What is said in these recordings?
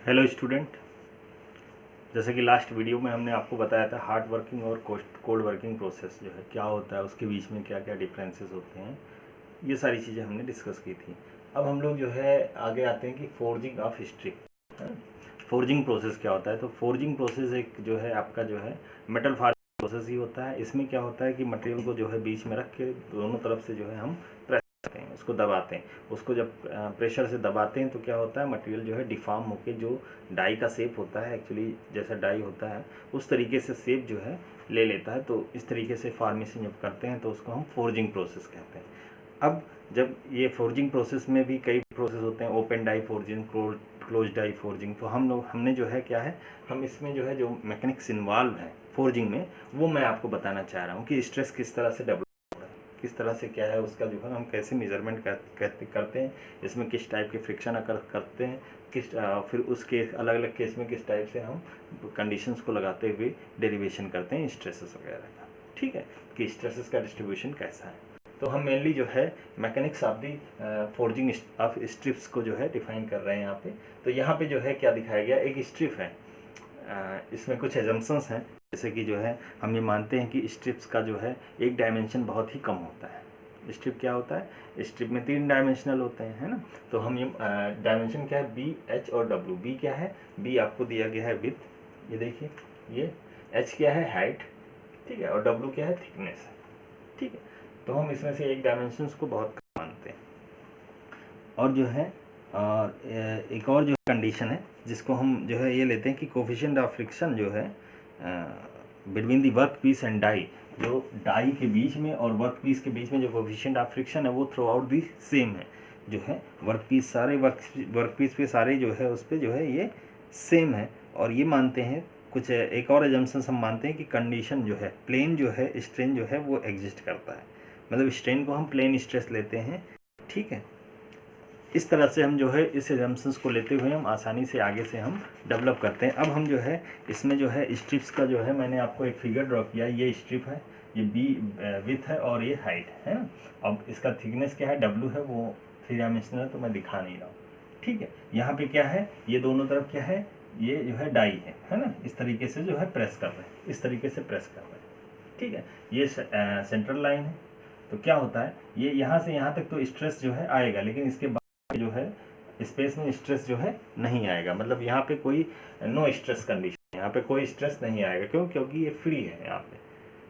Hello student, जैसे कि last video में हमने आपको बताया था हार्ड वर्किंग और कोल्ड वर्किंग प्रोसेस जो है क्या होता है, उसके बीच में क्या क्या डिफरेंसेस होते हैं, ये सारी चीज़ें हमने डिस्कस की थी। अब हम लोग जो है आगे आते हैं कि forging of strip. Forging process क्या होता है? तो फोर्जिंग प्रोसेस एक जो है आपका जो है मेटल फार्मिंग प्रोसेस ही होता है। इसमें क्या होता है कि मटेरियल को जो है बीच में रख के दोनों तरफ से जो है हम प्रेस करते हैं, उसको दबाते हैं। उसको जब प्रेशर से दबाते हैं तो क्या होता है, मटेरियल जो है डिफॉर्म होके जो डाई का शेप होता है, एक्चुअली जैसा डाई होता है उस तरीके से शेप जो है ले लेता है। तो इस तरीके से फॉर्मेशन जब करते हैं तो उसको हम फोर्जिंग प्रोसेस कहते हैं। अब जब ये फोर्जिंग प्रोसेस में भी कई प्रोसेस होते हैं, open die forging, close die forging. तो हमने जो है क्या है, हम इसमें जो है जो मैकेनिक्स इन्वॉल्व है फोर्जिंग में, वो मैं आपको बताना चाह रहा हूँ कि स्ट्रेस किस तरह से डेवलप हो रहा है, किस तरह से क्या है उसका जो है हम कैसे मेजरमेंट करते हैं, इसमें किस टाइप के फ्रिक्शन करते हैं, फिर उसके अलग अलग केस में किस टाइप से हम कंडीशंस को लगाते हुए डेरिवेशन करते हैं स्ट्रेसेस वगैरह का। ठीक है, कि स्ट्रेसेस का डिस्ट्रीब्यूशन कैसा है। तो हम मेनली जो है mechanics of the forging of strips को जो है डिफाइन कर रहे हैं यहाँ पे। तो यहाँ पे जो है क्या दिखाया गया, एक स्ट्रिप है, इसमें कुछ एजम्पशंस हैं, जैसे कि जो है हम ये मानते हैं कि स्ट्रिप्स का जो है एक डायमेंशन बहुत ही कम होता है। स्ट्रिप क्या होता है, स्ट्रिप में 3 डायमेंशनल होते हैं, है ना। तो हम ये डायमेंशन क्या है, बी, एच और डब्ल्यू। बी क्या है, बी आपको दिया गया है विथ, ये देखिए ये, एच क्या है हाइट, ठीक है, और डब्ल्यू क्या है थिकनेस, ठीक है। तो हम इसमें से एक डायमेंशंस को बहुत कम मानते हैं। और जो है एक और जो कंडीशन है जिसको हम जो है ये लेते हैं कि कोफिशिएंट ऑफ फ्रिक्शन जो है between the work piece and die, जो डाई के बीच में और वर्क पीस के बीच में जो कोफिशिएंट ऑफ फ्रिक्शन है वो थ्रू आउट दी सेम है। जो है वर्क पीस सारे वर्क पीस पे सारे जो है उस पर जो है ये सेम है। और ये मानते हैं कुछ एक और एजम्पशन हम मानते हैं कि कंडीशन जो है प्लेन जो है स्ट्रेन जो है वो एग्जिस्ट करता है, मतलब स्ट्रेन को हम प्लेन स्ट्रेस लेते हैं। ठीक है, इस तरह से हम जो है इस एजम्पशंस को लेते हुए हम आसानी से आगे से हम डेवलप करते हैं। अब हम जो है इसमें जो है स्ट्रिप्स का जो है मैंने आपको एक फिगर ड्रॉ किया, ये स्ट्रिप है, ये बी विथ है और ये हाइट है ना। अब इसका थिकनेस क्या है, डब्ल्यू है, वो 3 डायमेंशनल तो मैं दिखा नहीं रहा हूँ। ठीक है, यहाँ पे क्या है, ये दोनों तरफ क्या है, ये जो है डाई है ना। इस तरीके से जो है प्रेस कर रहे हैं, इस तरीके से प्रेस कर रहे हैं। ठीक है, ये सेंट्रल लाइन है। तो क्या होता है, ये यहाँ से यहाँ तक तो स्ट्रेस जो है आएगा, लेकिन इसके जो है स्पेस में स्ट्रेस जो है नहीं आएगा, मतलब यहाँ पे कोई नो स्ट्रेस कंडीशन, यहाँ पे कोई स्ट्रेस नहीं आएगा। क्यों? क्योंकि ये फ्री है। यहाँ पे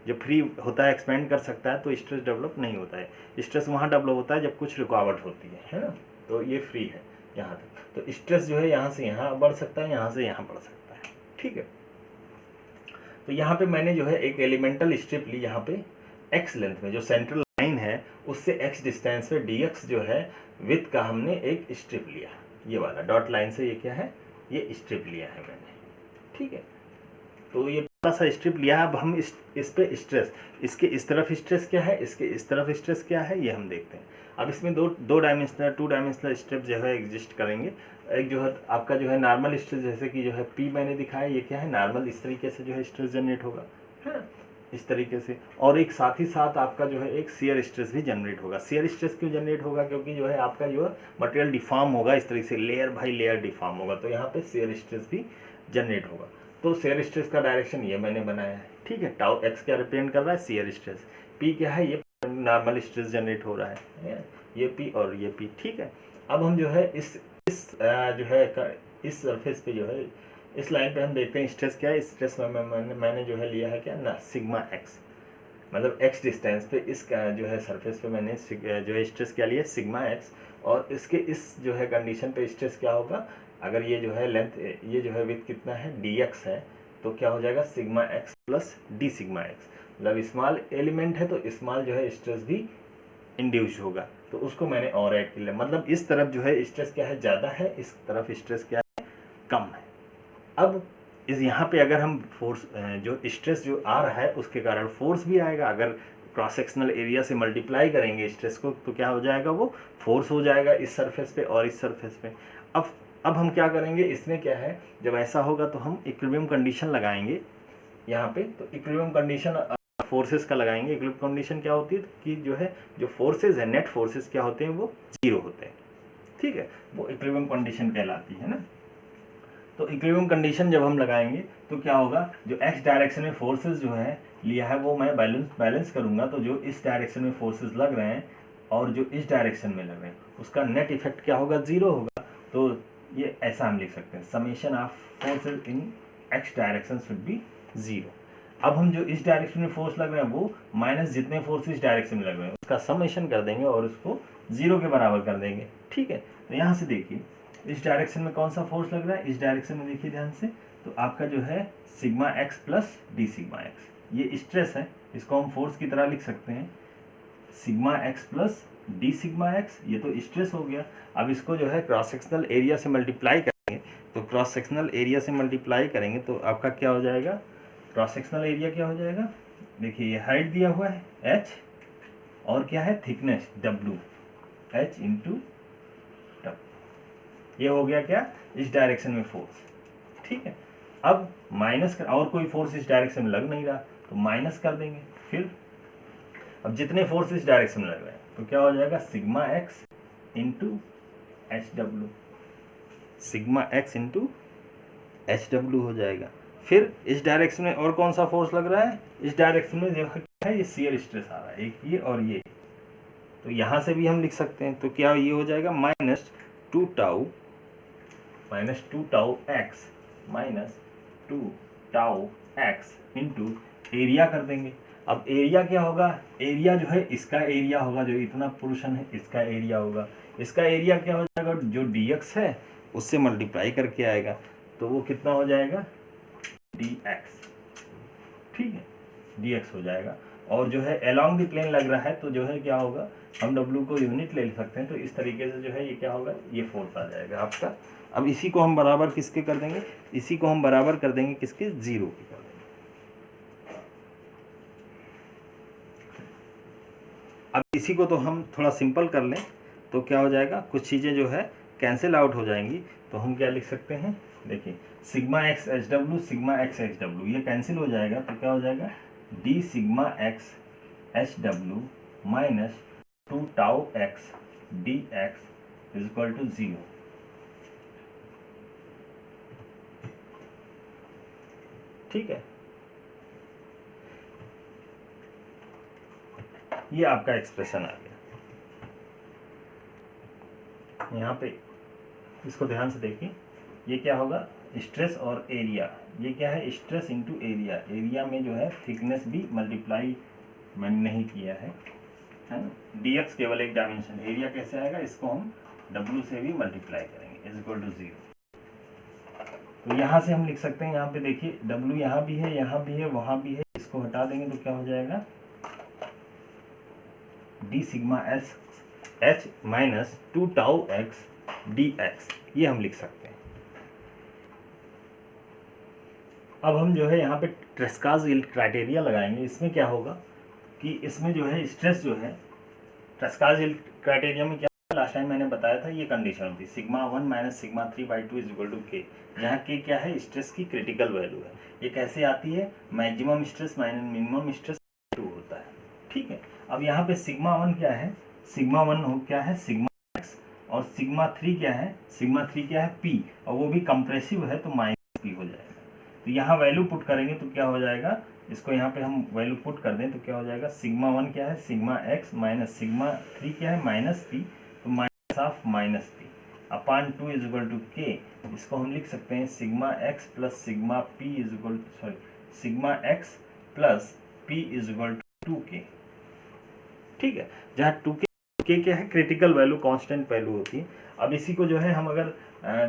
जब फ्री होता है, एक्सपेंड कर सकता है, तो स्ट्रेस डेवलप नहीं होता है। स्ट्रेस वहाँ डेवलप होता है जब कुछ रुकावट होती है ना। तो ये फ्री है यहाँ तक, तो स्ट्रेस जो है यहाँ से यहाँ बढ़ सकता है, यहाँ से यहाँ बढ़ सकता है। ठीक है, तो यहाँ पे मैंने जो है एक एलिमेंटल स्ट्रिप ली, यहाँ पे एक्स लेंथ में जो सेंट्रल लाइन है उससे एक्स डिस्टेंस पे डीएक्स जो है विथ का हमने एक स्ट्रिप लिया, ये वाला डॉट लाइन से, ये क्या है, ये स्ट्रिप लिया है मैंने। ठीक है, तो ये थोड़ा सा स्ट्रिप लिया। अब हम इस पे स्ट्रेस, इसके इस तरफ स्ट्रेस क्या है, इसके इस तरफ स्ट्रेस क्या है, ये हम देखते हैं। अब इसमें दो डायमेंशनल, 2 डायमेंशनल स्ट्रिप जो है एग्जिस्ट करेंगे। एक जो है आपका जो है नॉर्मल स्ट्रेस, जैसे कि जो है पी मैंने दिखाया, ये क्या है नॉर्मल, इस तरीके से जो है स्ट्रेस जनरेट होगा, है ना, इस तरीके से। और एक साथ ही साथ आपका जो है एक शियर स्ट्रेस भी जनरेट होगा। शियर स्ट्रेस क्यों जनरेट होगा, क्योंकि जो है आपका जो है मटेरियल डिफॉर्म होगा, इस तरीके से लेयर बाई लेयर डिफॉर्म होगा, तो यहाँ पे शियर स्ट्रेस भी जनरेट होगा। तो शियर स्ट्रेस का डायरेक्शन ये मैंने बनाया है। ठीक है, टाउ एक्स क्या रिप्रेजेंट कर रहा है, शियर स्ट्रेस। पी क्या है, ये नॉर्मल स्ट्रेस जनरेट हो रहा है, ये पी और ये पी। ठीक है, अब हम जो है इस जो है इस सरफेस पे जो है इस लाइन पे हम देखते हैं स्ट्रेस क्या है। स्ट्रेस में मैंने जो है लिया है क्या ना, सिग्मा एक्स, मतलब एक्स डिस्टेंस पे इस जो है सरफेस पे मैंने जो है स्ट्रेस क्या लिया, सिग्मा एक्स। और इसके इस जो है कंडीशन पे स्ट्रेस क्या होगा, अगर ये जो है लेंथ, ये जो है विथ कितना है, डी एक्स है, तो क्या हो जाएगा sigma x plus D sigma x. मतलब स्मॉल एलिमेंट है तो स्मॉल जो है स्ट्रेस भी इंड्यूस होगा, तो उसको मैंने और ऐड कर लिया। मतलब इस तरफ जो है स्ट्रेस क्या है, ज़्यादा है, इस तरफ स्ट्रेस क्या है, कम है। अब इस यहाँ पे अगर हम फोर्स जो स्ट्रेस जो आ रहा है उसके कारण फोर्स भी आएगा। अगर क्रॉस सेक्शनल एरिया से मल्टीप्लाई करेंगे स्ट्रेस को तो क्या हो जाएगा, वो फोर्स हो जाएगा इस सरफेस पे और इस सरफेस पे। अब हम क्या करेंगे, इसमें क्या है, जब ऐसा होगा तो हम इक्विलिब्रियम कंडीशन लगाएंगे यहाँ पे। तो इक्विलिब्रियम कंडीशन फोर्सेस का लगाएंगे। इक्विलिब्रियम कंडीशन क्या होती है कि जो है जो फोर्सेस है, नेट फोर्सेस क्या होते हैं, वो 0 होते हैं। ठीक है, वो इक्विलिब्रियम कंडीशन कहलाती है ना। तो इक्विलिब्रियम कंडीशन जब हम लगाएंगे तो क्या होगा, जो एक्स डायरेक्शन में फोर्सेस जो है लिया है वो मैं बैलेंस करूंगा, तो जो इस डायरेक्शन में फोर्सेस लग रहे हैं और जो इस डायरेक्शन में लग रहे हैं उसका नेट इफेक्ट क्या होगा, जीरो होगा। तो ये ऐसा हम लिख सकते हैं, summation of forces in x direction should be zero. अब हम जो इस डायरेक्शन में फोर्स लग रहे हैं वो माइनस जितने फोर्स इस डायरेक्शन में लग रहे हैं उसका समेशन कर देंगे और उसको जीरो के बराबर कर देंगे। ठीक है, तो यहाँ से देखिए इस डायरेक्शन में कौन सा फोर्स लग रहा है, इस डायरेक्शन में देखिए ध्यान से, तो आपका जो है sigma x plus D sigma x, ये स्ट्रेस है, इसको हम फोर्स की तरह लिख सकते हैं, sigma x plus D sigma x, ये तो स्ट्रेस हो गया। अब इसको जो है क्रॉस सेक्शनल एरिया से मल्टीप्लाई करेंगे, तो क्रॉस सेक्शनल एरिया से मल्टीप्लाई करेंगे तो आपका क्या हो जाएगा, क्रॉस सेक्शनल एरिया क्या हो जाएगा, देखिए ये हाइट दिया हुआ है h और क्या है thickness w, h into w, ये हो गया क्या, इस डायरेक्शन में फोर्स। ठीक है, अब माइनस कर, और कोई फोर्स इस डायरेक्शन में लग नहीं रहा तो माइनस कर देंगे, फिर अब जितने फोर्स इस डायरेक्शन में लग रहे हैं तो क्या हो जाएगा sigma x into H W, sigma x into H W हो जाएगा। फिर इस डायरेक्शन में और कौन सा फोर्स लग रहा है, इस डायरेक्शन में जो है ये शियर स्ट्रेस आ रहा है, एक ये और ये, तो यहाँ से भी हम लिख सकते हैं, तो क्या ये हो जाएगा minus two tau x minus two tau x into area कर देंगे। अब एरिया क्या होगा, एरिया जो है इसका एरिया होगा, जो इतना पोर्शन है इसका एरिया होगा, इसका एरिया क्या हो जाएगा, जो dx है उससे मल्टीप्लाई करके आएगा, तो वो कितना हो जाएगा dx। ठीक है, dx हो जाएगा, और जो है अलोंग द प्लेन लग रहा है तो जो है क्या होगा, हम w को यूनिट ले सकते हैं, तो इस तरीके से जो है ये क्या होगा, ये फोर्स आ जाएगा आपका। अब इसी को हम बराबर किसके कर देंगे, इसी को हम बराबर कर देंगे किसके, जीरो के कर देंगे। अब इसी को तो हम थोड़ा सिंपल कर लें तो क्या हो जाएगा, कुछ चीज़ें जो है कैंसिल आउट हो जाएंगी, तो हम क्या लिख सकते हैं, देखिए sigma X H W, sigma X H W ये कैंसिल हो जाएगा, तो क्या हो जाएगा D sigma X H W minus two tau X D X is equal to zero. ठीक है, ये आपका एक्सप्रेशन आ गया। यहाँ पे इसको ध्यान से देखिए, ये क्या होगा स्ट्रेस और एरिया, ये क्या है स्ट्रेस इंटू एरिया, एरिया में जो है थिकनेस भी मल्टीप्लाई मैंने नहीं किया है ना, dx केवल एक डायमेंशन, एरिया कैसे आएगा, इसको हम w से भी मल्टीप्लाई करेंगे इज इक्वल टू जीरो। तो यहाँ से हम लिख सकते हैं, यहाँ पे देखिए w यहाँ भी है, यहाँ भी है, वहाँ भी है, इसको हटा देंगे तो क्या हो जाएगा D sigma S H minus two tau X D X, ये हम लिख सकते हैं। अब हम जो है यहाँ पे ट्रेस्काज यील्ड क्राइटेरिया लगाएंगे, इसमें क्या होगा कि इसमें जो है स्ट्रेस जो है ट्रेस्काज यील्ड क्राइटेरिया में क्या, लास्ट टाइम मैंने बताया था ये कंडीशन थी sigma 1 minus sigma 3/2 is equal to k, जहाँ के क्या है स्ट्रेस की क्रिटिकल वैल्यू है। ये कैसे आती है, maximum stress minus minimum stress 2 होता है। ठीक है, अब यहाँ पे सिग्मा 1 क्या है, सिग्मा 1 हो क्या है सिग्मा एक्स, और सिग्मा 3 क्या है, सिग्मा 3 क्या है पी, और वो भी कंप्रेसिव है तो माइनस पी हो जाएगा। तो यहाँ वैल्यू पुट करेंगे तो क्या हो जाएगा, इसको यहाँ पे हम वैल्यू पुट कर दें तो क्या हो जाएगा, सिग्मा 1 क्या है सिग्मा एक्स माइनस सिग्मा 3 क्या है माइनस पी, तो minus of minus p upon 2 is equal to k. इसको हम लिख सकते हैं sigma x plus sigma p is equal sorry sigma x plus p is equal to 2k। ठीक है, जहाँ 2k क्या है क्रिटिकल वैल्यू, कांस्टेंट वैल्यू होती है। अब इसी को जो है हम अगर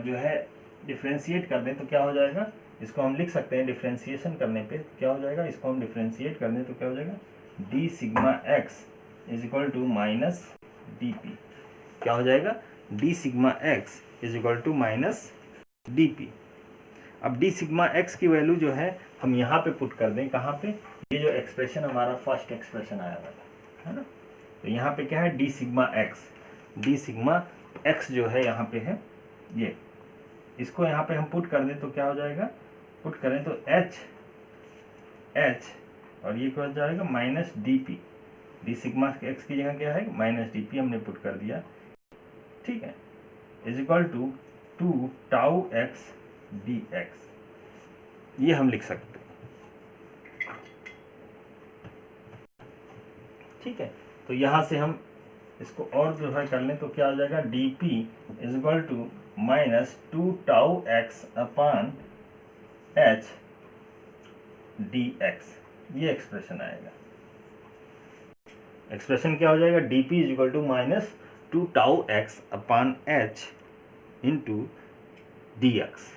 जो है डिफ्रेंशिएट कर दें तो क्या हो जाएगा, इसको हम लिख सकते हैं डिफ्रेंशिएशन करने पे क्या हो जाएगा, इसको हम डिफ्रेंशिएट कर दें तो क्या हो जाएगा D sigma x is equal to minus d p, क्या हो जाएगा D sigma x is equal to minus d p. अब डी सिग्मा एक्स की वैल्यू जो है हम यहाँ पे पुट कर दें, कहाँ पे, ये जो एक्सप्रेशन हमारा फर्स्ट एक्सप्रेशन आया था है ना, तो यहाँ पे क्या है डी सिग्मा एक्स जो है यहाँ पे है ये, इसको यहाँ पे हम पुट कर दें तो क्या हो जाएगा, पुट करें तो एच और ये क्या हो जाएगा minus d p, d sigma x की जगह क्या है माइनस डी पी हमने पुट कर दिया। ठीक है, is equal to 2 tau x dx, ये हम लिख सकते हैं। ठीक है, तो यहाँ से हम इसको और प्रिफर कर लें तो क्या हो जाएगा, dp is equal to minus 2 tau x upon h dx, ये एक्सप्रेशन आएगा। एक्सप्रेशन क्या हो जाएगा, dp is equal to minus 2 tau x upon h into dx।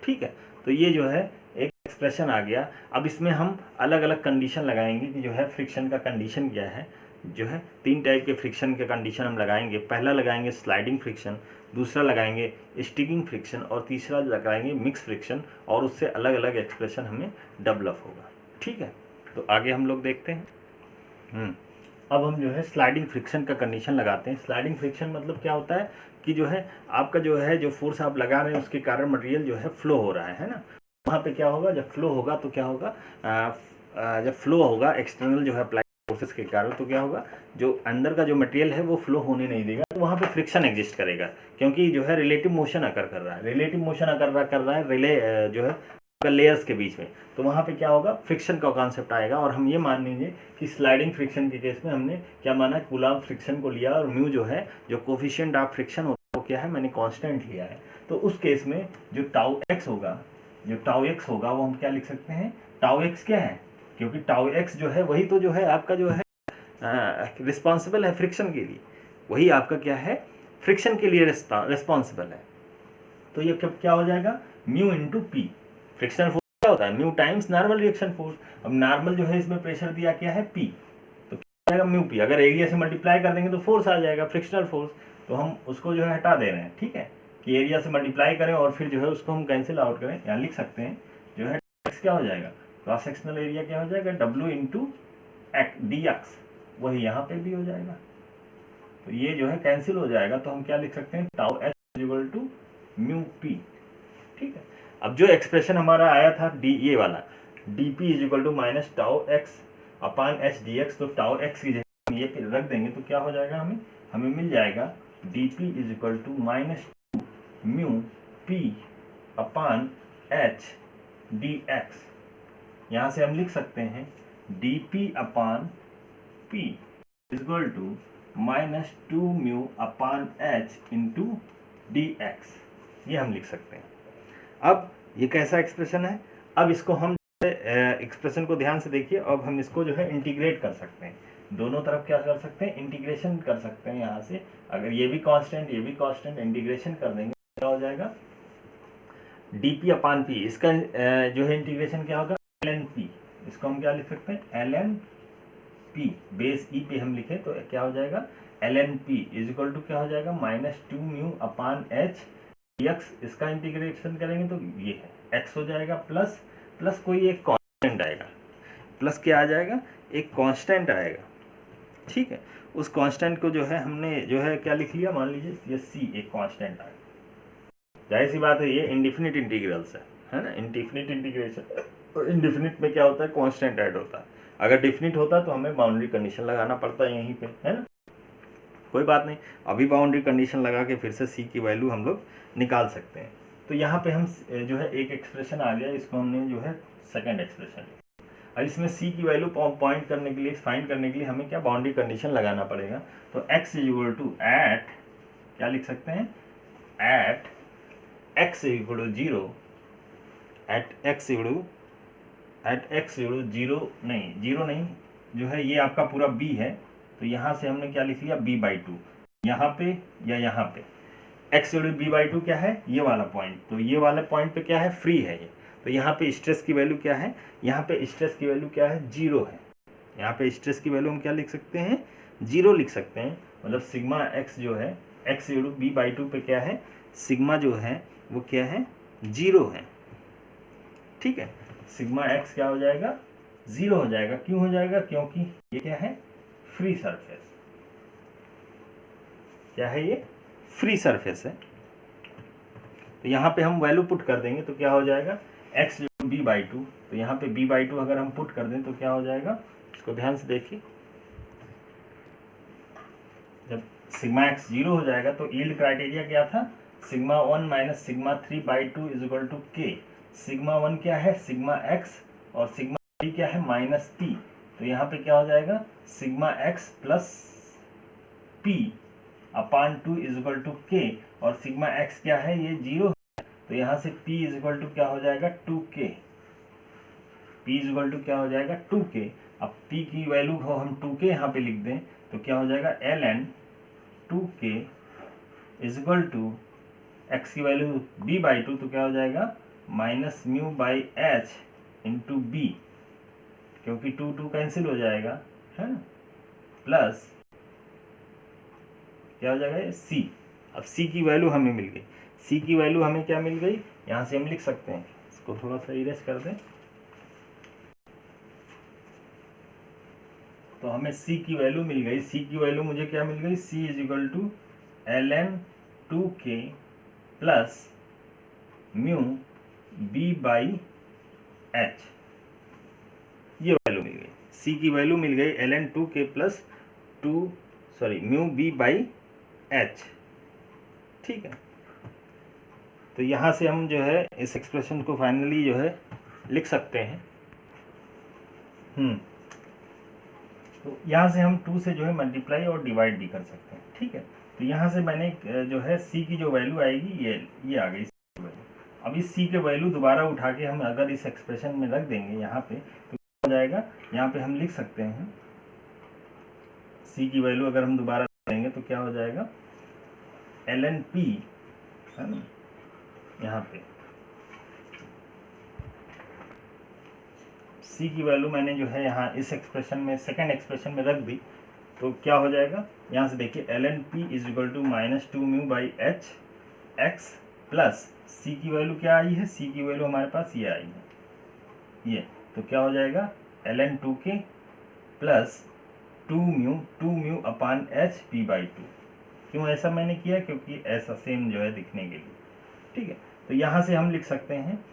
ठीक है, तो ये जो है एक एक्सप्रेशन आ गया। अब इसमें हम अलग अलग कंडीशन लगाएंगे कि जो है फ्रिक्शन का कंडीशन क्या है। जो है 3 टाइप के फ्रिक्शन के कंडीशन हम लगाएंगे। पहला लगाएंगे स्लाइडिंग फ्रिक्शन, दूसरा लगाएंगे स्टिकिंग फ्रिक्शन और तीसरा लगाएंगे मिक्स फ्रिक्शन, और उससे अलग अलग एक्सप्रेशन हमें डेवलप होगा। ठीक है, तो आगे हम लोग देखते हैं। अब हम जो है स्लाइडिंग फ्रिक्शन का कंडीशन लगाते हैं। स्लाइडिंग फ्रिक्शन मतलब क्या होता है कि जो है आपका जो फोर्स आप लगा रहे हैं उसके कारण मटेरियल जो है फ्लो हो रहा है ना। वहाँ पे क्या होगा, जब फ्लो होगा तो क्या होगा, जब फ्लो होगा एक्सटर्नल जो है अप्लाई फोर्सेस के कारण, तो क्या होगा, जो अंदर का जो मटेरियल है वो फ्लो होने नहीं देगा, तो वहाँ पे फ्रिक्शन एग्जिस्ट करेगा, क्योंकि जो है रिलेटिव मोशन अकर कर रहा है। रिलेटिव मोशन अकर कर रहा है रिले जो है लेयर्स के बीच में, तो वहाँ पे क्या होगा, फ्रिक्शन का कॉन्सेप्ट आएगा। और हम ये मान लीजिए कि स्लाइडिंग फ्रिक्शन के केस में हमने क्या माना, कूलम्ब फ्रिक्शन को लिया, और म्यू जो है जो कोफिशिएंट ऑफ फ्रिक्शन होता है वो क्या है, मैंने कांस्टेंट लिया है। तो उस केस में जो टाउ एक्स होगा, वो हम क्या लिख सकते हैं, टाउ एक्स क्या है, क्योंकि टाउ एक्स जो है वही तो जो है आपका जो है रिस्पॉन्सिबल है फ्रिक्शन के लिए, वही आपका क्या है, फ्रिक्शन के लिए रिस्पॉन्सिबल है। तो ये क्या हो जाएगा, mu into P. Frictional force क्या होता है, mu times normal reaction force. अब नॉर्मल जो है इसमें प्रेशर दिया क्या है, पी, तो क्या जाएगा म्यू पी। अगर एरिया से मल्टीप्लाई कर देंगे तो फोर्स आ जाएगा, फ्रिक्शनल फोर्स, तो हम उसको जो है हटा दे रहे हैं। ठीक है, कि एरिया से मल्टीप्लाई करें और फिर जो है उसको हम कैंसिल आउट करें, यहाँ लिख सकते हैं जो है क्या हो जाएगा, क्रॉस सेक्शनल एरिया क्या हो जाएगा, डब्ल्यू इंटू डी एक्स, वही यहाँ पे भी हो जाएगा। तो ये जो है कैंसिल हो जाएगा, तो हम क्या लिख सकते हैं, tau h equal to mu p. ठीक है, अब जो एक्सप्रेशन हमारा आया था डी, ये वाला dp is equal to minus tau x upon H D x, तो टाउ एक्स की जगह ये रख देंगे तो क्या हो जाएगा, हमें मिल जाएगा dp is equal to minus mu P upon H D X. यहाँ से हम लिख सकते हैं dp upon p is equal to minus 2 mu upon H into D X, ये हम लिख सकते हैं। अब ये कैसा एक्सप्रेशन है, अब इसको हम एक्सप्रेशन को ध्यान से देखिए। अब हम इसको जो है इंटीग्रेट कर सकते हैं, दोनों तरफ क्या कर सकते हैं, इंटीग्रेशन कर सकते हैं। यहाँ से अगर ये भी कांस्टेंट ये भी कांस्टेंट, इंटीग्रेशन कर देंगे क्या हो जाएगा, dp अपान पी। इसका जो है इंटीग्रेशन क्या होगा, ln p, इसको हम क्या लिख सकते हैं, ln p, बेस e पे हम लिखे तो क्या हो जाएगा, ln p is equal to क्या हो जाएगा, minus 2 mu upon H x। इसका इंटीग्रेशन करेंगे तो ये है x हो जाएगा, प्लस प्लस कोई एक कांस्टेंट आएगा, प्लस क्या आ जाएगा, एक कांस्टेंट आएगा। ठीक है, उस कांस्टेंट को जो है हमने जो है क्या लिख लिया, मान लीजिए ये c एक कांस्टेंट आएगा। जाहिर सी बात है ये इंडिफिनिट इंटीग्रल्स है ना, इंडिफिनिट इंटीग्रेशन, और इंडिफिनिट में क्या होता है, कांस्टेंट ऐड होता है। अगर डिफिनिट होता तो हमें बाउंड्री कंडीशन लगाना पड़ता है यहीं पे, है ना। कोई बात नहीं, अभी बाउंड्री कंडीशन लगा के फिर से c की वैल्यू हम लोग निकाल सकते हैं। तो यहाँ पे हम जो है एक एक्सप्रेशन आ गया, इसको हमने जो है सेकंड एक्सप्रेशन। अब इसमें c की वैल्यू पॉइंट करने के लिए, फाइंड करने के लिए हमें क्या बाउंड्री कंडीशन लगाना पड़ेगा। तो x इक्वल टू एट, क्या लिख सकते हैं, at x equal to 0, at x equal to 0 नहीं, जो है ये आपका पूरा b है, तो यहाँ से हमने क्या लिख लिया, b/2, यहाँ पे या यहाँ पे x इक्वल टू b/2 क्या है, ये वाला पॉइंट, तो ये वाला पॉइंट पे क्या है, फ्री है ये, तो यहाँ पे स्ट्रेस की वैल्यू क्या है, यहाँ पे स्ट्रेस की वैल्यू क्या है, 0 है। यहाँ पे स्ट्रेस की वैल्यू हम क्या लिख सकते हैं, 0 लिख सकते हैं। मतलब सिग्मा x जो है, x इक्वल टू b/2 पे क्या है, सिग्मा जो है वो क्या है, 0 है। ठीक है, सिग्मा x क्या हो जाएगा, 0 हो जाएगा। क्यों हो जाएगा, क्योंकि ये क्या है, फ्री सरफेस, क्या है ये, फ्री सरफेस है। तो यहाँ पे हम वैल्यू पुट कर देंगे तो क्या हो जाएगा, x b/2, तो यहाँ पे b/2 अगर हम पुट कर दें तो क्या हो जाएगा, इसको ध्यान से देखिए। जब सिग्मा x 0 हो जाएगा तो यील्ड क्राइटेरिया क्या था, sigma 1 minus sigma 3 by 2 is equal to K. Sigma 1 क्या है, सिग्मा एक्स, और सिग्मा 3 क्या है, माइनस पी। तो यहाँ पे क्या हो जाएगा, sigma x plus P upon 2 is equal to K, और सिग्मा एक्स क्या है, ये 0 है, तो यहाँ से p इज इक्वल टू क्या हो जाएगा, 2k। p is equal to क्या हो जाएगा, 2k। अब p की वैल्यू को हम 2k यहाँ पे लिख दें तो क्या हो जाएगा, ln 2k is equal to x की वैल्यू b बाई 2, तो क्या हो जाएगा, minus mu by h into B, क्योंकि 2 कैंसिल हो जाएगा, है ना, प्लस क्या हो जाएगा, c। अब c की वैल्यू हमें मिल गई। c की वैल्यू हमें क्या मिल गई, यहाँ से हम लिख सकते हैं, इसको थोड़ा सा इरेज कर दें, तो हमें c की वैल्यू मिल गई। c की वैल्यू मुझे क्या मिल गई, c is equal to ln 2k plus mu b by h, ये वैल्यू मिल गई। c की वैल्यू मिल गई ln 2k plus mu b by h, ठीक है। तो यहाँ से हम जो है इस एक्सप्रेशन को फाइनली जो है लिख सकते हैं। तो यहाँ से हम 2 से जो है मल्टीप्लाई और डिवाइड भी कर सकते हैं, ठीक है। तो यहाँ से मैंने जो है c की जो वैल्यू आएगी ये आ गई c की वैल्यू। अब इस c के वैल्यू दोबारा उठा के हम अगर इस एक्सप्रेशन में रख देंगे यहाँ पे, तो क्या हो जाएगा, यहाँ पे हम लिख सकते हैं c की वैल्यू अगर हम दोबारा देंगे तो क्या हो जाएगा, ln p, है ना, यहाँ पे c की वैल्यू मैंने जो है यहाँ इस एक्सप्रेशन में, सेकंड एक्सप्रेशन में रख दी, तो क्या हो जाएगा, यहाँ से देखिए ln p is equal to minus 2 mu by h x plus c की वैल्यू क्या आई है, c की वैल्यू हमारे पास ये आई है, ये, तो क्या हो जाएगा, ln 2k plus 2 mu upon h p by 2। क्यों ऐसा मैंने किया, क्योंकि ऐसा सेम जो है दिखने के लिए, ठीक है। तो यहाँ से हम लिख सकते हैं,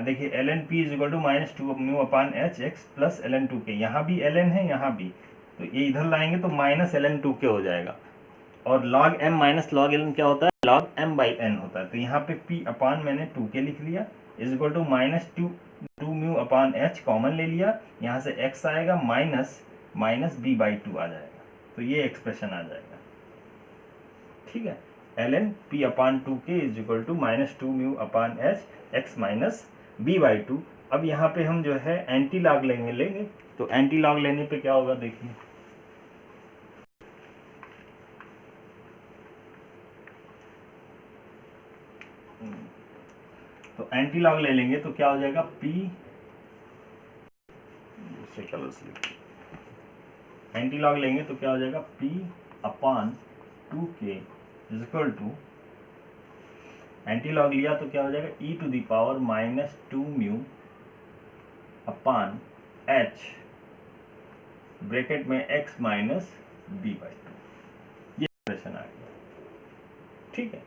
देखिए ln p is equal to minus 2 mu upon H X plus ln 2k, यहाँ भी ln है, यहाँ भी, तो ये इधर लाएंगे तो माइनस ln 2k हो जाएगा, और log m minus log ln क्या होता है, log m बाई n होता है। तो यहाँ पे p अपान मैंने 2k लिख लिया, is equal to minus 2 mu upon h common ले लिया, यहाँ से x आएगा माइनस b बाई 2 आ जाएगा, तो ये एक्सप्रेशन आ जाएगा, ठीक है। ln p upon 2k is equal to minus 2 mu upon h x minus b by 2। अब यहाँ पे हम जो है एंटी लॉग लेंगे, तो एंटी लॉग लेने पे क्या होगा, देखिए, तो एंटी लॉग ले लेंगे तो क्या हो जाएगा, p, दूसरे कलर से एंटी लॉग लेंगे तो क्या हो जाएगा, p upon 2k is equal to, antilog लिया तो क्या हो जाएगा, e to the power minus 2 mu upon h bracket में x माइनस b बाई 2, ये एक्सप्रेशन आ गया, ठीक है।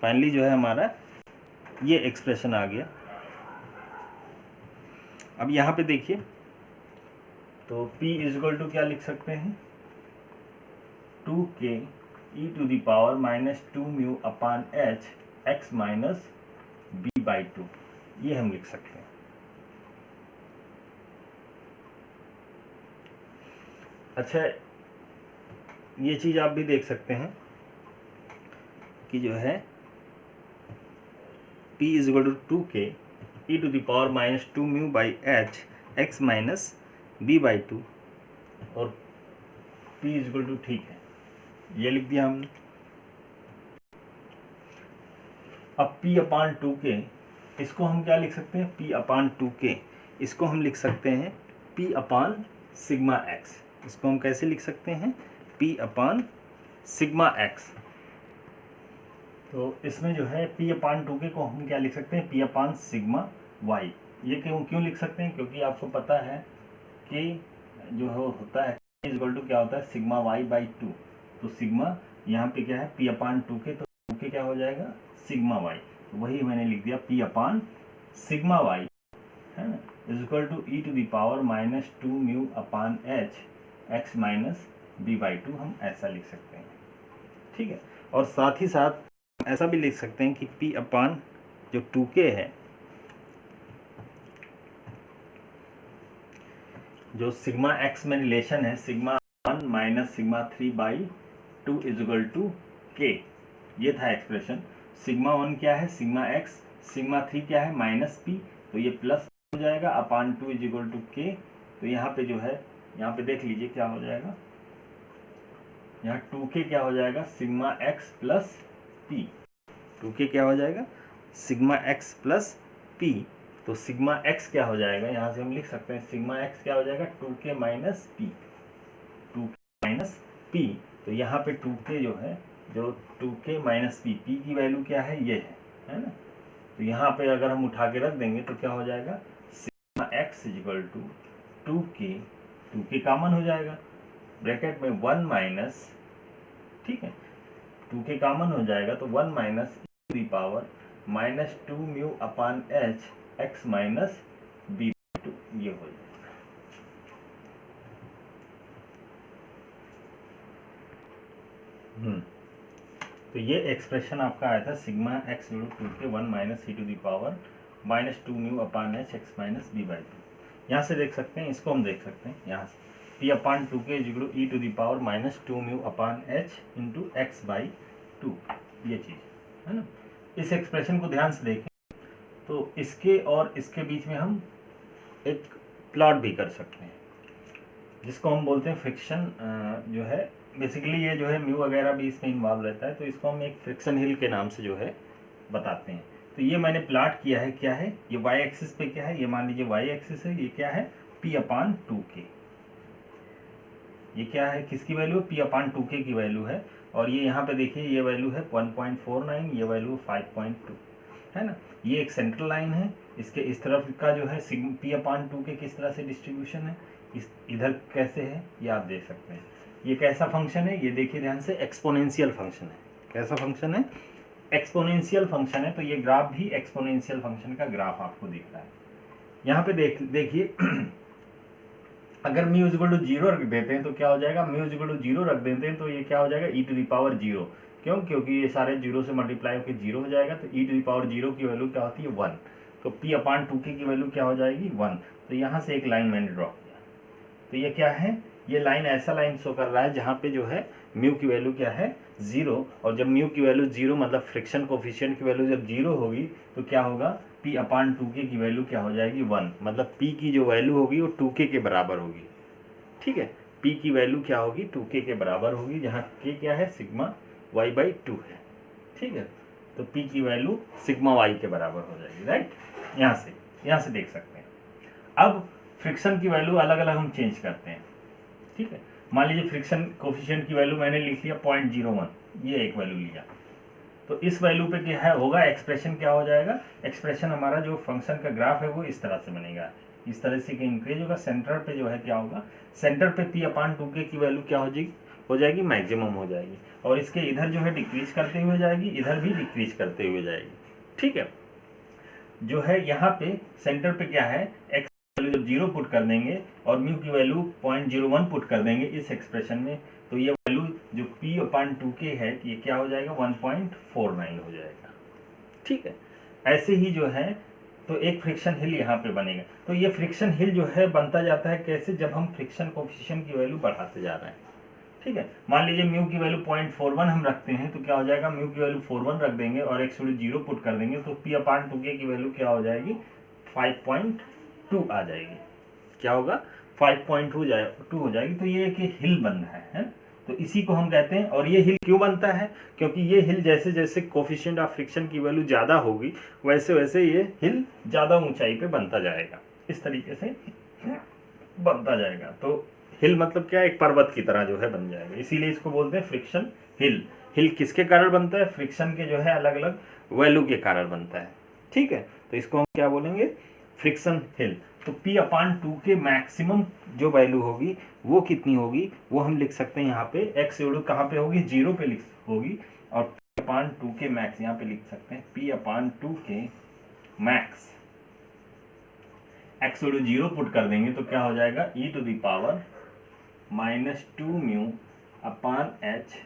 फाइनली जो है हमारा ये एक्सप्रेशन आ गया। अब यहाँ पे देखिए, तो p इज इक्वल टू क्या लिख सकते हैं, 2k e to the power minus 2 mu upon h x minus b by 2, ये हम लिख सकते हैं। अच्छा, ये चीज आप भी देख सकते हैं कि जो है p is equal to 2k e to the power minus 2 mu by h x minus b by 2, और p इज इक्वल टू, ठीक है, ये लिख दिया हमने। अब p अपान 2k, इसको हम क्या लिख सकते हैं, p अपान 2k, इसको हम लिख सकते हैं p अपान सिग्मा x। इसको हम कैसे लिख सकते हैं, p अपान सिग्मा x। तो इसमें जो है p अपान 2k को हम क्या लिख सकते हैं, p अपान सिग्मा y। ये क्यों लिख सकते हैं, क्योंकि आपको पता है कि जो होता है इज इक्वल टू क्या होता है, सिग्मा y बाई 2। तो सिग्मा यहाँ पे क्या है, p अपान 2k, तो 2k क्या हो जाएगा, सिग्मा y, तो वही मैंने लिख दिया p अपान सिग्मा y, है ना, is equal to e to the power minus 2 mu upon h x minus b by 2, हम ऐसा लिख सकते हैं, ठीक है। और साथ ही साथ ऐसा भी लिख सकते हैं कि P अपान जो 2K है, जो सिग्मा एक्स में रिलेशन है, sigma 1 minus sigma 3 by 2 is equal to K, ये था एक्सप्रेशन। सिग्मा 1 क्या है, सिग्मा एक्स, सिग्मा 3 क्या है, माइनस P, तो ये प्लस हो जाएगा अपान 2 इजिकल टू K। तो यहाँ पे जो है, यहाँ पे देख लीजिए क्या हो जाएगा, यहाँ 2K क्या हो जाएगा, sigma x plus P। 2K क्या हो जाएगा, सिग्मा एक्स प्लस P। तो सिग्मा एक्स क्या हो जाएगा, यहाँ से हम लिख सकते हैं सिग्मा एक्स क्या हो जाएगा, 2K minus P, 2K minus P। तो यहाँ पे 2K जो है, जो 2K माइनस P, P की वैल्यू क्या है, ये है ना। तो यहाँ पे अगर हम उठा के रख देंगे तो क्या हो जाएगा, sigma X is equal to 2K common हो जाएगा, ब्रैकेट में 1 माइनस, ठीक है, 2K कॉमन हो जाएगा तो 1 minus to the power minus 2 mu upon H X minus B 2, ये हो जाएगा। तो ये एक्सप्रेशन आपका आया था sigma X equal to 2K 1 minus C to the power minus 2 mu upon H X minus B by 2। यहाँ से देख सकते हैं, इसको हम देख सकते हैं यहाँ से, P upon 2K equal to E to the power minus 2 mu upon H into X by 2, ये चीज़ है ना। इस एक्सप्रेशन को ध्यान से देखें तो इसके और इसके बीच में हम एक प्लॉट भी कर सकते हैं, जिसको हम बोलते हैं फ्रिक्शन, जो है बेसिकली ये जो है म्यू वगैरह भी इसमें इन्वॉल्व रहता है, तो इसको हम एक फ्रिक्शन हिल के नाम से जो है बताते हैं। तो ये मैंने प्लॉट किया है, क्या है ये, वाई एक्सिस पे क्या है, ये मान लीजिए वाई एक्सिस है, ये क्या है, P अपान 2K, ये क्या है, किसकी वैल्यू है, P अपान 2K की वैल्यू है। और ये यहाँ पे देखिए ये वैल्यू है 1.49, ये वैल्यू 5.2 है ना। ये एक सेंट्रल लाइन है, इसके इस तरफ का जो है P अपान 2K किस तरह से डिस्ट्रीब्यूशन है, इस इधर कैसे है, ये आप देख सकते हैं। ये कैसा फंक्शन है, ये देखिए ध्यान से, एक्सपोनेंशियल फंक्शन है। कैसा फंक्शन है, एक्सपोनेंशियल फंक्शन है। तो ये ग्राफ भी एक्सपोनेंशियल फंक्शन का ग्राफ आपको दिख रहा है। यहाँ पे देखिए अगर म्यू इक्वल टू 0 रख देते हैं तो क्या हो जाएगा, म्यू इक्वल टू 0 रख देते हैं तो ये क्या हो जाएगा, ई टू दी पावर 0। क्यों, क्योंकि ये सारे 0 से मल्टीप्लाई होकर 0 हो जाएगा, तो ई टू दी पावर 0 की वैल्यू क्या होती है, 1। तो P अपान 2K की वैल्यू क्या हो जाएगी, 1। तो यहाँ से एक लाइन मैंने ड्रॉ किया, तो ये क्या है, ये लाइन ऐसा लाइन शो कर रहा है जहाँ पे जो है म्यू की वैल्यू क्या है, 0। और जब म्यू की वैल्यू 0 मतलब फ्रिक्शन कोफिशिएंट की वैल्यू जब 0 होगी तो क्या होगा, P अपान 2K की वैल्यू क्या हो जाएगी, 1। मतलब P की जो वैल्यू होगी वो 2K के बराबर होगी, ठीक है। P की वैल्यू क्या होगी, 2K के बराबर होगी, जहाँ K क्या है, सिग्मा y बाई 2 है, ठीक है। तो P की वैल्यू सिग्मा y के बराबर हो जाएगी, राइट। यहाँ से देख सकते हैं। अब फ्रिक्शन की वैल्यू अलग अलग हम चेंज करते हैं, ठीक है। मान लीजिए फ्रिक्शन कोफिशिएंट की वैल्यू मैंने लिख लिया 0.01, ये एक वैल्यू लिया, तो इस वैल्यू पे क्या है होगा, एक्सप्रेशन क्या हो जाएगा, एक्सप्रेशन हमारा जो फंक्शन का ग्राफ है वो इस तरह से बनेगा, इस तरह से इंक्रीज होगा। सेंटर पे जो है क्या होगा, सेंटर पे P अपान 2K की वैल्यू क्या हो जाएगी, मैक्सिमम हो जाएगी। और इसके इधर जो है डिक्रीज करते हुए जाएगी, इधर भी डिक्रीज करते हुए जाएगी, ठीक है। जो है यहाँ पे सेंटर पे क्या है, एक्स वैल्यू जब 0 पुट कर देंगे और म्यू की वैल्यू 0.01 पुट कर देंगे इस एक्सप्रेशन में, तो ये वैल्यू जो P अपान 2K है ये क्या हो जाएगा, 1.49 हो जाएगा, ठीक है। ऐसे ही जो है तो एक फ्रिक्शन हिल यहाँ पे बनेगा। तो ये फ्रिक्शन हिल जो है बनता जाता है कैसे, जब हम फ्रिक्शन कोफिशिएंट की वैल्यू बढ़ाते जा रहे हैं, ठीक है। मान लीजिए म्यू की वैल्यू 0.41 हम रखते हैं, तो क्या हो जाएगा, म्यू की वैल्यू 41 रख देंगे और एक्स वैल्यू 0 पुट कर देंगे, तो P अपान 2K की वैल्यू क्या हो जाएगी, 5.2 आ जाएगी। क्या होगा, 5.2 हो जाएगी। तो ये एक हिल बन रहा है, तो इसी को हम कहते हैं। और ये हिल क्यों बनता है, क्योंकि ये हिल जैसे जैसे कोफिशिएंट ऑफ फ्रिक्शन की वैल्यू ज़्यादा होगी वैसे वैसे ये हिल ज़्यादा ऊंचाई पे बनता जाएगा, इस तरीके से बनता जाएगा। तो हिल मतलब क्या, एक पर्वत की तरह जो है बन जाएगा, इसीलिए इसको बोलते हैं फ्रिक्शन हिल। हिल किसके कारण बनता है, फ्रिक्शन के जो है अलग अलग वैल्यू के कारण बनता है, ठीक है। तो इसको हम क्या बोलेंगे, फ्रिक्शन हिल। तो P अपान 2K मैक्सिमम जो वैल्यू होगी वो कितनी होगी, वो हम लिख सकते हैं यहाँ पे, एक्स वैल्यू कहाँ पे होगी, 0 पे होगी, और P अपान 2K मैक्स यहाँ पे लिख सकते हैं, P upon 2K max, X value 0 put कर देंगे तो क्या हो जाएगा, e to the power -2 mu upon H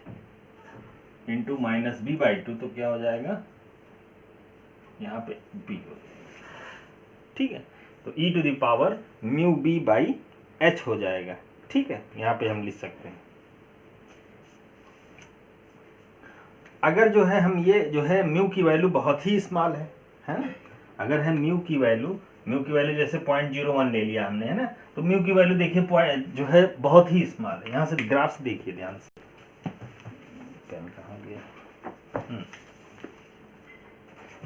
into minus B by two, तो क्या हो जाएगा यहाँ पे बी हो जाएगा। ठीक है, तो E to the power mu B by H हो जाएगा। ठीक है, यहाँ पे हम लिख सकते हैं। अगर जो है हम ये जो है म्यू की वैल्यू बहुत ही स्मॉल है ना, अगर है म्यू की वैल्यू जैसे 0.01 ले लिया हमने, है ना, तो म्यू की वैल्यू देखिए पॉइंट जो है बहुत ही स्मॉल है। यहाँ से ग्राफ्स देखिए ध्यान से, पेन कहाँ गया,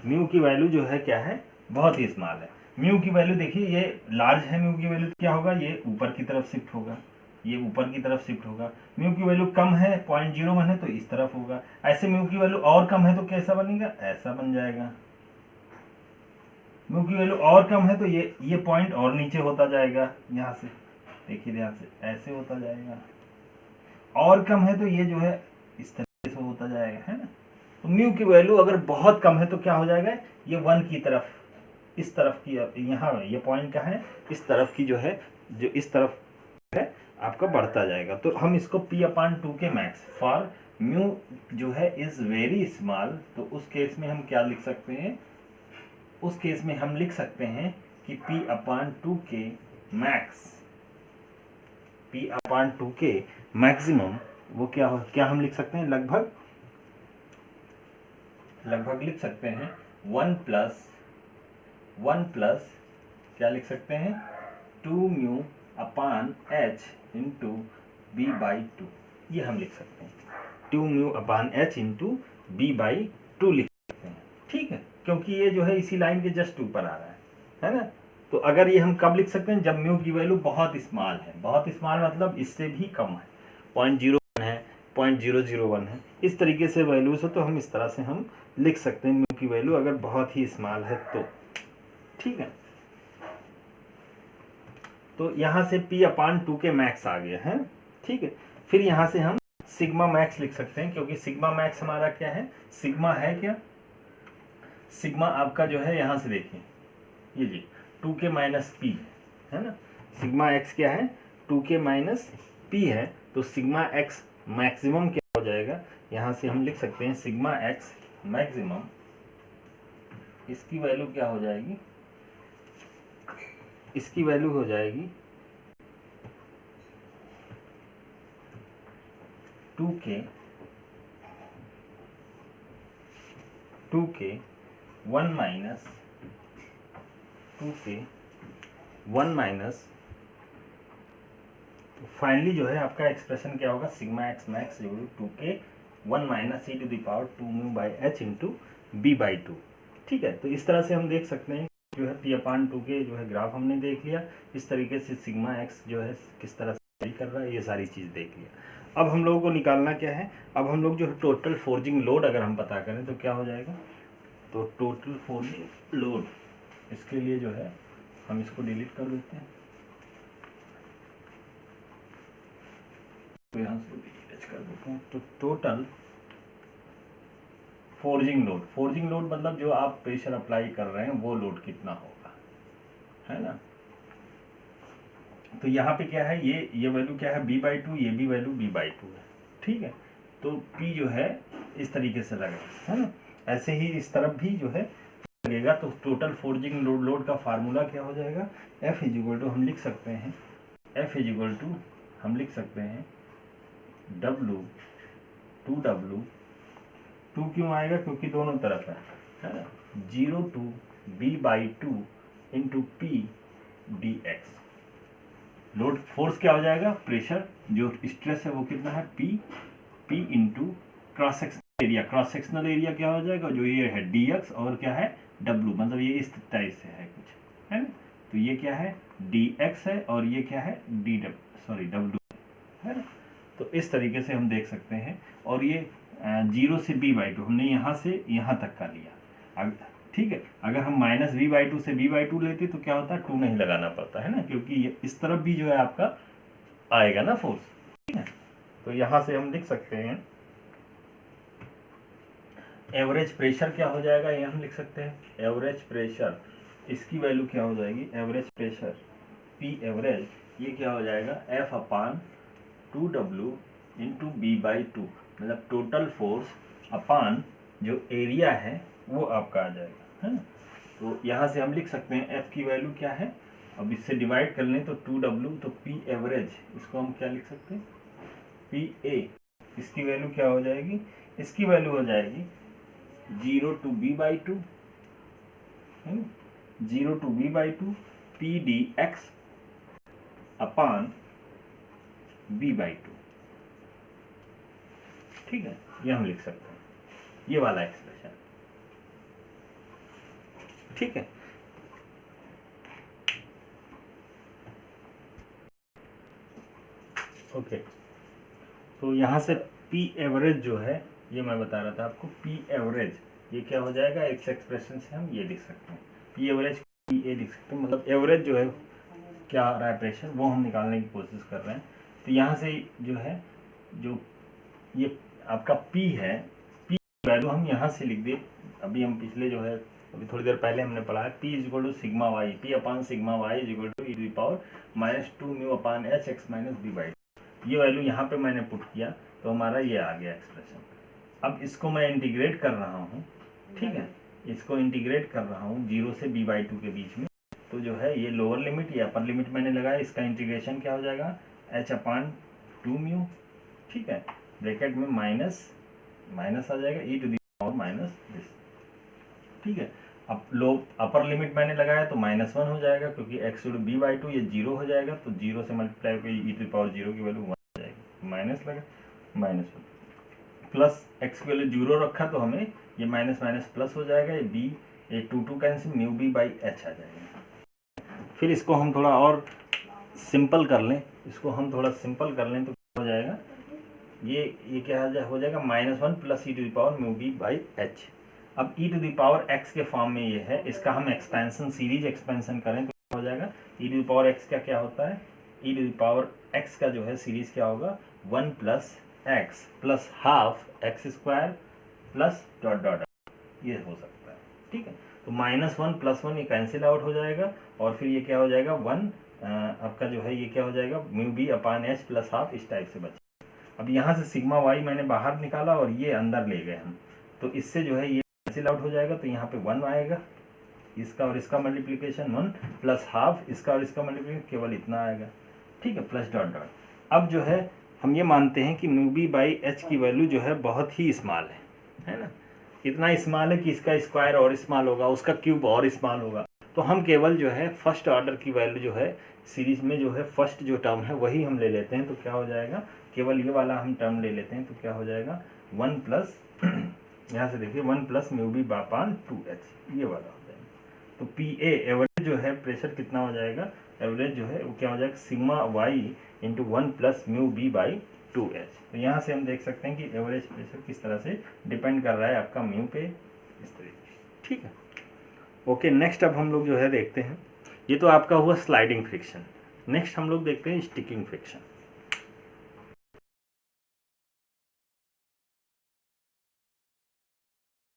म्यू की वैल्यू जो है क्या है, बहुत ही स्मॉल है। म्यू की वैल्यू देखिए ये लार्ज है, म्यू की वैल्यू क्या होगा, ये ऊपर की तरफ शिफ्ट होगा, ये ऊपर की तरफ शिफ्ट होगा। म्यू की वैल्यू कम है 0.01 है तो इस तरफ होगा। ऐसे म्यू की वैल्यू और कम है तो कैसा बनेगा, ऐसा बन जाएगा। म्यू की वैल्यू और कम है तो ये पॉइंट और नीचे होता जाएगा, यहाँ से देखिए ध्यान से ऐसे होता जाएगा। और कम है तो ये जो है इस तरीके से होता जाएगा, है ना। तो म्यू की वैल्यू अगर बहुत कम है तो क्या हो जाएगा, ये 1 की तरफ, इस तरफ की, यहाँ ये पॉइंट का है, इस तरफ की जो है, जो इस तरफ है आपका बढ़ता जाएगा। तो हम इसको P/2 के मैक्स फॉर म्यू जो है इज वेरी स्मॉल, तो उस केस में हम क्या लिख सकते हैं, उस केस में हम लिख सकते हैं कि P/2 के मैक्स, P/2 के मैक्सिमम वो क्या हम लिख सकते हैं, लगभग लिख सकते हैं 1 प्लस क्या लिख सकते हैं, 2 mu upon H into B by two, ये हम लिख सकते हैं। 2 mu upon H into B by two लिख सकते हैं। ठीक है, क्योंकि ये जो है इसी लाइन के जस्ट ऊपर आ रहा है ना। तो अगर ये हम कब लिख सकते हैं, जब म्यू की वैल्यू बहुत स्मॉल है, बहुत स्मॉल मतलब इससे भी कम है, 0.01 है, 0.001 है, इस तरीके से वैल्यूज हो तो हम इस तरह से हम लिख सकते हैं म्यू की वैल्यू अगर बहुत ही स्मॉल है तो। ठीक है, तो यहाँ से P/2 के मैक्स आ गया है। ठीक है, फिर यहाँ से हम सिग्मा मैक्स लिख सकते हैं, क्योंकि सिग्मा मैक्स हमारा क्या है, सिग्मा है क्या, सिग्मा आपका जो है यहाँ से देखिए ये जी 2k माइनस पी है ना, सिग्मा एक्स क्या है 2k माइनस पी है, तो सिग्मा एक्स मैक्सिमम क्या हो जाएगा, यहाँ से हम लिख सकते हैं सिग्मा एक्स मैक्सिमम, इसकी वैल्यू क्या हो जाएगी, इसकी वैल्यू हो जाएगी 2k 1 minus 2k 1 minus, finally जो है आपका एक्सप्रेशन क्या होगा, सिग्मा एक्स मैक्स जो 2k 1 minus e to the power 2 mu by H into B by two. ठीक है, तो इस तरह से हम देख सकते हैं जो है P/2 के जो है ग्राफ हमने देख लिया, इस तरीके से सिग्मा एक्स जो है किस तरह से कर रहा है, ये सारी चीज़ देख लिया। अब हम लोगों को निकालना क्या है, अब हम लोग जो है टोटल फोर्जिंग लोड अगर हम पता करें तो क्या हो जाएगा, तो टोटल फोर्जिंग लोड, इसके लिए जो है हम इसको डिलीट कर देते हैं, तो यहाँ से डिलीट कर देते हैं। तो टोटल फोर्जिंग लोड मतलब जो आप प्रेशर अप्लाई कर रहे हैं वो लोड कितना होगा, है ना। तो यहाँ पे क्या है, ये वैल्यू क्या है B/2, ये भी वैल्यू B/2 है। ठीक है, तो P जो है इस तरीके से लगेगा, है ना, ऐसे ही इस तरफ भी जो है लगेगा। तो टोटल फोर्जिंग लोड का फार्मूला क्या हो जाएगा, F इज हम लिख सकते हैं, F इज हम लिख सकते हैं W 2W, 2 क्यों आएगा, क्योंकि दोनों तरफ है ना, 0 to B/2 into P dx। Load force क्या हो जाएगा, प्रेशर जो स्ट्रेस है वो कितना है P into cross sectional area क्या हो जाएगा, जो ये है dx, और क्या है W, मतलब ये इस टाइप से है कुछ, है ना। तो ये क्या है dx है और ये क्या है W है ना। तो इस तरीके से हम देख सकते हैं, और ये 0 से B/2 हमने यहाँ से यहाँ तक का लिया। ठीक है, अगर हम माइनस B/2 से B/2 लेते तो क्या होता है, 2 नहीं लगाना पड़ता है ना, क्योंकि ये इस तरफ भी जो है आपका आएगा ना फोर्स। ठीक है, तो यहाँ से हम लिख सकते हैं एवरेज प्रेशर क्या हो जाएगा, ये हम लिख सकते हैं एवरेज प्रेशर, इसकी वैल्यू क्या हो जाएगी, एवरेज प्रेशर P एवरेज, ये क्या हो जाएगा F/2W इंटू B/2, मतलब टोटल फोर्स अपान जो एरिया है वो आपका आ जाएगा, है ना। तो यहाँ से हम लिख सकते हैं एफ की वैल्यू क्या है, अब इससे डिवाइड कर लें तो 2W, तो पी एवरेज इसको हम क्या लिख सकते हैं, पी ए, इसकी वैल्यू क्या हो जाएगी, इसकी वैल्यू हो जाएगी 0 to b/2, है ना, 0 to b/2 P D x upon b/2, ठीक है, ये हम लिख सकते हैं, ये वाला एक्सप्रेशन, ठीक है। ओके, तो यहाँ से पी एवरेज जो है, ये मैं बता रहा था आपको, पी एवरेज ये क्या हो जाएगा, इस एक्सप्रेशन से हम ये लिख सकते हैं, पी एवरेज पी ए लिख सकते हैं, मतलब एवरेज जो है क्या आ रहा है प्रेशर वो हम निकालने की कोशिश कर रहे हैं। तो यहाँ से जो है, जो ये आपका P है, P वैल्यू हम यहाँ से लिख दे, अभी हम पिछले जो है अभी थोड़ी देर पहले हमने पढ़ा है, P is equal to sigma Y, P upon sigma Y is equal to E to the power -2 mu upon H X minus b/2, ये वैल्यू यहाँ पे मैंने पुट किया तो हमारा ये आ गया एक्सप्रेशन। अब इसको मैं इंटीग्रेट कर रहा हूँ, ठीक है, इसको इंटीग्रेट कर रहा हूँ 0 से b/2 के बीच में, तो जो है ये लोअर लिमिट या अपर लिमिट मैंने लगाया, इसका इंटीग्रेशन क्या हो जाएगा, h अपान 2 म्यू, ठीक है, ब्रैकेट में माइनस माइनस आ जाएगा E to the power minus this, ठीक है। अब अपर लिमिट मैंने लगाया तो -1 हो जाएगा, क्योंकि x टू b/2 ये 0 हो जाएगा, तो 0 से मल्टीप्लाई करके ई टू द पावर 0 की वैल्यू 1 हो जाएगी, माइनस लगा -1 प्लस x की वैल्यू 0 रखा तो हमें ये माइनस माइनस प्लस हो जाएगा, ये b ये 2 कैंसिल, म्यू b/h आ जाएगा। फिर इसको हम थोड़ा और सिंपल कर लें, इसको हम थोड़ा सिंपल कर लें तो क्या हो जाएगा, ये क्या हो जाएगा, -1 plus E to the power mu b/h। अब E to the power x के फॉर्म में ये है, इसका हम एक्सपेंशन सीरीज एक्सपेंशन करें तो क्या हो जाएगा, E to the power x का क्या होता है, ई टू द पावर x का जो है सीरीज क्या होगा, 1 plus x plus half x square plus dot dot, ये हो सकता है, ठीक है। तो -1 प्लस 1 ये कैंसिल आउट हो जाएगा, और फिर ये क्या हो जाएगा 1 आपका जो है ये क्या हो जाएगा, म्यू b अपान एच प्लस हाफ, इस टाइप से बचा। अब यहाँ से सिग्मा वाई मैंने बाहर निकाला और ये अंदर ले गए हम, तो इससे जो है ये कैंसिल आउट हो जाएगा, तो यहाँ पे 1 आएगा, इसका और इसका मल्टीप्लिकेशन 1 प्लस हाफ इसका और इसका मल्टीप्लिकेशन केवल इतना आएगा, ठीक है, प्लस डॉट डॉट। अब जो है हम ये मानते हैं कि म्यू b/h की वैल्यू जो है बहुत ही स्मॉल है ना, इतना स्मॉल है कि इसका स्क्वायर और स्मॉल होगा, उसका क्यूब और स्मॉल होगा, तो हम केवल जो है फर्स्ट ऑर्डर की वैल्यू जो है सीरीज में जो है फर्स्ट जो टर्म है वही हम ले लेते हैं, तो क्या हो जाएगा, केवल ये वाला हम टर्म ले लेते हैं, तो क्या हो जाएगा 1 प्लस यहाँ से देखिए 1 प्लस म्यू b अपान 2h, ये वाला हो जाएगा। तो पी ए एवरेज जो है प्रेशर कितना हो जाएगा, एवरेज जो है वो क्या हो जाएगा, sigma Y into 1 plus mu b/2h। तो यहाँ से हम देख सकते हैं कि एवरेज प्रेशर किस तरह से डिपेंड कर रहा है आपका म्यू पे, इस तरीके, ठीक है। ओके, नेक्स्ट अब हम लोग जो है देखते हैं, ये तो आपका हुआ स्लाइडिंग फ्रिक्शन, नेक्स्ट हम लोग देखते हैं स्टिकिंग फ्रिक्शन।